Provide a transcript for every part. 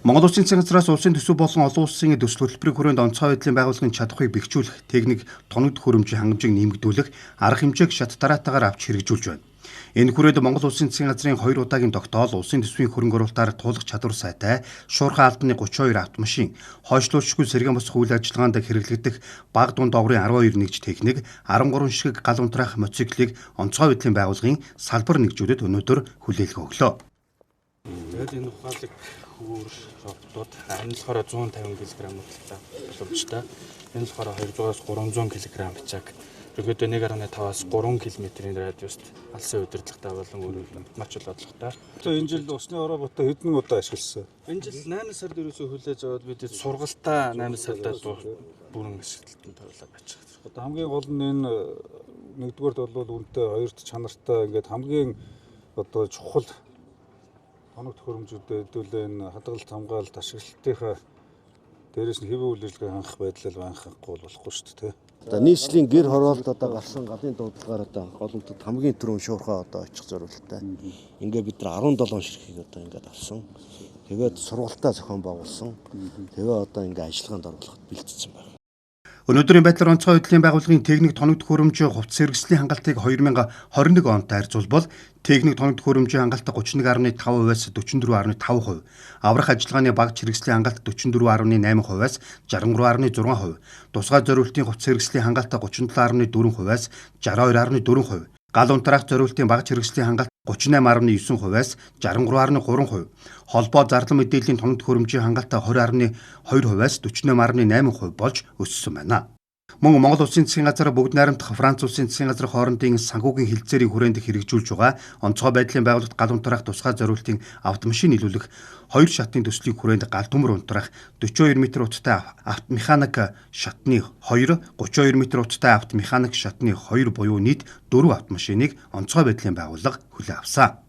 Монгол Улсын засгийн газраас улсын төсөв болон олон улсын төсөл хөтөлбөрийн хүрээнд онцгой байдлын байгууллагын чадахыг бэхжүүлэх, техник, тоног төхөөрөмжийн хангамжийг нэмэгдүүлэх, арга хэмжээг шат дараатаагаар авч хэрэгжүүлж байна. Энэ хүрээд Монгол Улсын засгийн газрын 2 удаагийн тогтоол улсын төсвийн хөрөнгө оруулалтаар туулах чадвар сайтай, шуурхай албаны 32 автомашин, хойшлуулшгүй сэргээн босох үйл ажиллагаанд хэрэглэгдэх бага дунд доогрын 12 нэгж техник, 13 ширхэг гал унтраах мотоциклийг онцгой байдлын байгууллагын салбар нэгжүүдэд өнөөдөр хүлээлт өглөө. Тэгээд энэ ухаалаг хөр роботууд энэ болохоор 150 кг боловчтой. Энэ болохоор 200-аас 300 кг бичаг. Ерөнхийдөө 1.5-аас 3 км-ийн радиуст алсын удирдлагатай болон өөрөөр маш л одлоготой. Тэгээ энэ жил усны роботоо хэдэн удаа ашигласан? Энэ жил 8 сард ерөөсөө хүлээж аваад бид сургалтаа 8 сардаа бүрэн ашиглалтанд тавилаа байж байгаа. Одоо хамгийн гол нь энэ нэгдүгээрт бол үнэтэй, хоёрт чанартай ингээд хамгийн одоо чухал тоног төхөөрөмжүүдэд хэдүүлээ энэ хадгалалт хамгаалалт ашиглалтынхаа дээрээс нь хэвийн үйл ажиллагаа хангах байдлаар байнгахгүй болохгүй шүү дээ. Одоо нийслэлийн гэр хороолт одоо гарсан галын дуудлагаар одоо голомтод хамгийн түрүүн шуурхай одоо очих зорилттой. Ингээд бид нар 17 ширхгийг одоо ингээд авсан. Тэгээд сургалтаа зохион байгуулсан. Тэгээ одоо ингээд ажиллагаанд оруулахад бэлдсэн байна. Өнөөдрийн байдлаар онцгой байдлын байгууллагын техник тоног төхөөрөмжийн хувцас хэрэгслийн хангалтыг 2021 онтой харьцуулбал техник тоног төхөөрөмжийн хангалт 31.5%-аас 44.5%, аврах ажиллагааны багц хэрэгслийн хангалт 44.8%-аас 63.6%, тусгай зориултын хувцас хэрэгслийн хангалт 37.4%-аас 62.4%, гал унтраах зориултын багц хэрэгслийн хангалт 38.9%-аас 63.3%, холбоо зарлан мэдээллийн тоног төхөөрөмжийн хангалт 20.2%-аас 48.8% болж өссөн байна. Мөн Монгол Улсын засгийн газар бүгд найрамдах Франц Улсын засгийн газар хоорондын санхүүгийн хэлэлцээрийн хүрээнд хэрэгжүүлж байгаа онцгой байдлын байгууллагт гал унтраах тусгай зориултын автомашин нийлүүлэх 2 шатны төслийг хүрээнд гал төмөр унтраах 42 м утастай автомеханик шатны 2, 32 м утастай автомеханик шатны 2 буюу нийт 4 автомашиныг онцгой байдлын байгууллага хүлээн авсан.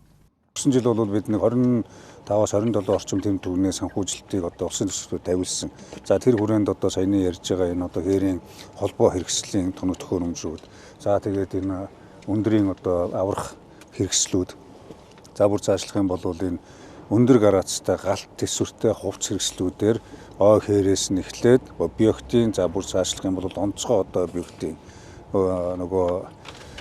Өнгөрсөн жил бол бид нэг 25-аас 27 орчим тэм төгрөгийн санхүүжилтийг одоо улсын төсвөөр тавилсан. За тэр хүрээнд одоо саяны ярьж байгаа энэ одоо хээрийн холбоо хэрэгслийн тоног төхөөрөмжүүд. За тэгээд энэ өндрийн одоо аврах хэрэгслүүд. За бүр цаашлах юм бол энэ өндөр гарацтай галт төсвөртэй хувцс хэрэгслүүдээр ой хээрээс нь эхлээд объектийн за бүр цаашлах юм бол онцгой одоо объектийн нөгөө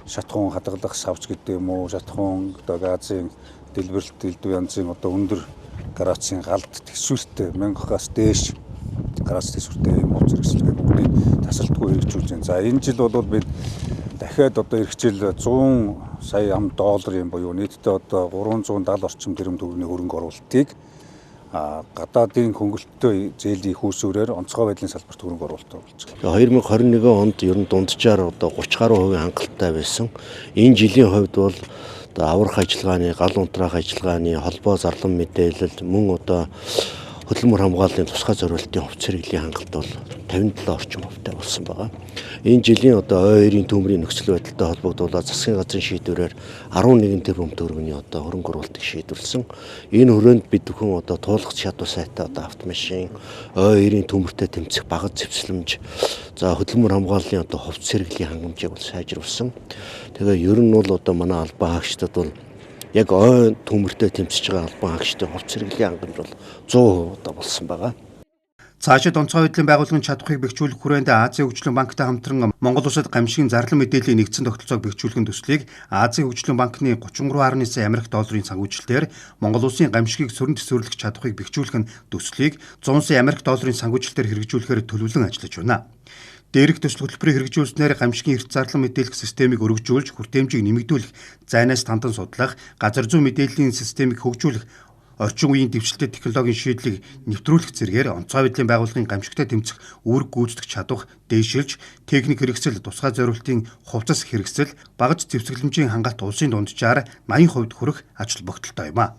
шатхуун хадгалах савч гэдэг юм уу, шатхуун одоо газын дэлбэрэлт элдв янзын одоо өндөр гарацын галт төсвөртэй 1000-аас дээш гарац төсвөртэй юм уу зэрэгслэгээ бүгдийг тасалтгүй хэрэгжүүлж байна. За энэ жил бол бид дахиад одоо эх жил 100 сая ам долларын буюу нийтдээ одоо 370 орчим тэрбум төгрөгийн хөрөнгө оруулалтыг гадаадын хөнгөлөлтөө зээлийн хүүсүүрээр онцгой байдлын салбарт хөрөнгө оруулалт болж байгаа. 2021 онд ер нь дунджаар одоо 30 гаруй хувийн хангалттай байсан. Энэ жилийн хувьд бол одоо аврах ажиллагааны, гал унтраах ажиллагааны, холбоо зарлан мэдээлэл, мөн одоо хөдөлмөр хамгааллын тусгай зориултын хувцас хэрэглийн хангалт бол 57 орчим хувьтай болсон байгаа. Энэ жилийн одоо ой-эрийн төмрийн нөхцөл байдалтай холбогдуулаад засгийн газрын шийдвэрээр 11 тэрбум төгрөгийн одоо хөрөнгө оруулалтыг шийдвэрлсэн. Энэ хүрээнд бид бүхэн одоо туулах чадвар сайтай одоо автомашин, ой-эрийн төмөртэй тэмцэх багц зэвсэлмж, за хөдөлмөр хамгааллын одоо хувцас хэрэглийн хангамжийг бол сайжруулсан. Тэгээ ер нь бол одоо манай албан хаагчдад бол яг ой төмөртэй тэмцэж байгаа албан хаагчдын хувцас хэрэглийн хангамж бол 100% одоо болсон байгаа. Цаашид онцгой байдлын байгууллагын чадахыг бэхжүүлэх хүрээнд Азийн хөгжлийн банктай хамтран Монгол улсад гамшигын зарлан мэдээллийн нэгдсэн тогтолцоог бэхжүүлэхин төслийг Азийн хөгжлийн банкны 33.9 сая Америк долларын санхүүжилтээр Монгол улсын гамшигыг сөрөн төсвөрлөх чадахыг бэхжүүлэх төслийг 100 сая Америк долларын санхүүжилтээр хэрэгжүүлэхээр төлөвлөн ажиллаж байна. Дээрх төсөл хөтөлбөрийг хэрэгжүүлснээр гамшигын эрт зарлан мэдээлэх системийг өргөжүүлж, хүртээмжийг нэмэгдүүлэх, зайнаас тандан судлах, газар зүйн мэдээллийн системийг хөгжүүлэх, орчин үеийн дэвшилтэт технологийн шийдлийг нэвтрүүлэх зэргээр онцгой байдлын байгууллагын гамшигтай тэмцэх үүрэг гүйцэтгэх чадвар, дээшилж, техник хэрэгсэл, тусгай зориултын хувцас хэрэгсэл, багц зэвсэглэмжийн хангалт улсын дунджаар 80% хүрэх ач холбогдолтой юм а.